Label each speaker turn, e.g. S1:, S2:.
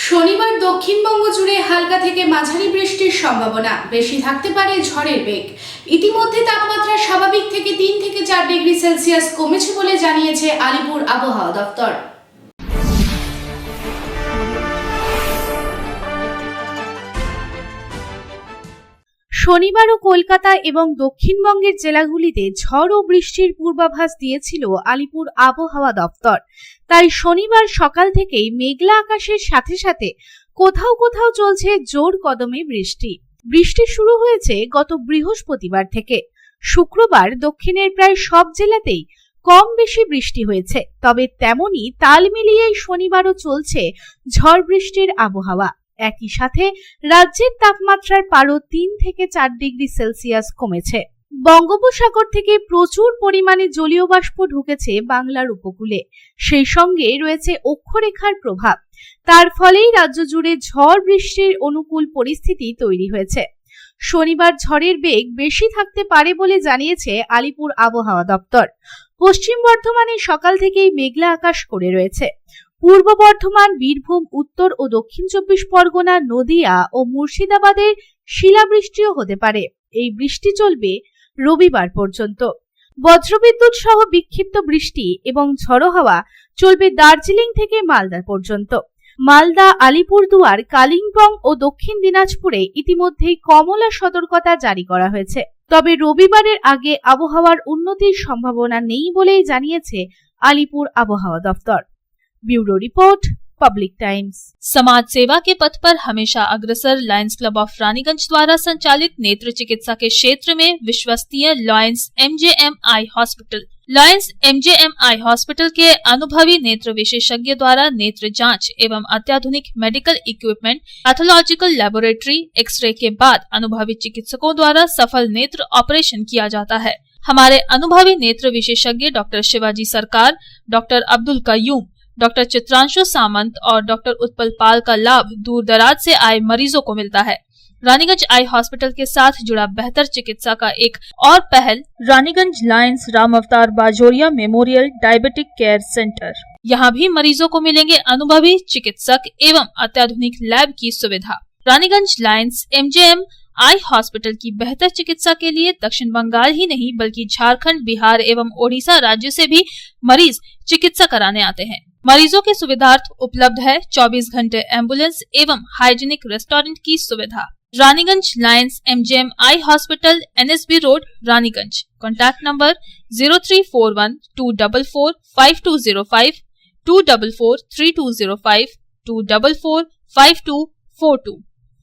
S1: শনিবার দক্ষিণবঙ্গ জুড়ে হালকা থেকে মাঝারি বৃষ্টির সম্ভাবনা, বেশি থাকতে পারে ঝড়ের বেগ। ইতিমধ্যে তাপমাত্রা স্বাভাবিক থেকে 3 থেকে 4 ডিগ্রি সেলসিয়াস কমেছে বলে জানিয়েছে আলিপুর আবহাওয়া দপ্তর। শনিবারও কলকাতা এবং দক্ষিণবঙ্গের জেলাগুলিতে ঝড় ও বৃষ্টির পূর্বাভাস দিয়েছিল আলিপুর আবহাওয়া দপ্তর। তাই শনিবার সকাল থেকেই মেঘলা আকাশের সাথে সাথে কোথাও কোথাও চলছে জোর কদমে বৃষ্টি শুরু হয়েছে গত বৃহস্পতিবার থেকে। শুক্রবার দক্ষিণের প্রায় সব জেলাতেই কম বেশি বৃষ্টি হয়েছে, তবে তেমনি তাল মিলিয়েই শনিবারও চলছে ঝড় বৃষ্টির আবহাওয়া। একই সাথে রাজ্যের তাপমাত্রার পারও 3 থেকে 4 ডিগ্রি সেলসিয়াস কমেছে। বঙ্গোপসাগর থেকে প্রচুর পরিমাণে জলীয় বাষ্প ঢুকেছে বাংলার উপকূলে, সেই সঙ্গে রয়েছে অক্ষরেখার প্রভাব। তার ফলেই রাজ্য জুড়ে ঝড় বৃষ্টির অনুকূল পরিস্থিতি তৈরি হয়েছে। শনিবার ঝড়ের বেগ বেশি থাকতে পারে বলে জানিয়েছে আলিপুর আবহাওয়া দপ্তর। পশ্চিম বর্ধমানে সকাল থেকেই মেঘলা আকাশ করে রয়েছে। পূর্ব বর্ধমান, বীরভূম, উত্তর ও দক্ষিণ 24 পরগনা, নদিয়া ও মুর্শিদাবাদের শিলাবৃষ্টিও হতে পারে। এই বৃষ্টি চলবে রবিবার পর্যন্ত। বজ্রবিদ্যুৎ সহ বিক্ষিপ্ত বৃষ্টি এবং ঝড়ো হাওয়া চলবে দার্জিলিং থেকে মালদা পর্যন্ত। মালদা, আলিপুরদুয়ার, কালিম্পং ও দক্ষিণ দিনাজপুরে ইতিমধ্যেই কমলা সতর্কতা জারি করা হয়েছে। তবে রবিবারের আগে আবহাওয়ার উন্নতির সম্ভাবনা নেই বলেই জানিয়েছে আলিপুর আবহাওয়া दफ्तर। Bureau report, public times.
S2: समाज सेवा के पथ पर हमेशा अग्रसर लायंस क्लब ऑफ रानीगंज द्वारा संचालित नेत्र चिकित्सा के क्षेत्र में विश्वसनीय Lions MJM eye hospital. Lions MJM eye hospital के अनुभवी नेत्र विशेषज्ञ द्वारा नेत्र जांच एवं अत्याधुनिक medical equipment, pathological laboratory, x-ray के बाद अनुभवी चिकित्सकों द्वारा सफल नेत्र ऑपरेशन किया जाता है। हमारे अनुभवी नेत्र विशेषज्ञ डॉक्टर शिवाजी सरकार, डॉक्टर अब्दुल कयूम, डॉक्टर चित्रांशु सामंत और डॉक्टर उत्पल पाल का लाभ दूर दराज से आए मरीजों को मिलता है। रानीगंज आई हॉस्पिटल के साथ जुड़ा बेहतर चिकित्सा का एक और पहल रानीगंज लायंस राम अवतार Bajoria memorial diabetic care centre. यहाँ भी मरीजों को मिलेंगे अनुभवी चिकित्सक एवं अत्याधुनिक लैब की सुविधा। Raniganj Lions MJM eye hospital की बेहतर चिकित्सा के लिए दक्षिण बंगाल ही नहीं बल्कि झारखंड, बिहार एवं ओडिशा राज्य से भी मरीज चिकित्सा कराने आते हैं। मरीजों के सुविधार्थ उपलब्ध है 24 घंटे एम्बुलेंस एवं हाइजीनिक रेस्टोरेंट की सुविधा। Raniganj Lions MJM eye hospital, NSB road, Raniganj. Contact number 0341244520, 2443205, 2445242।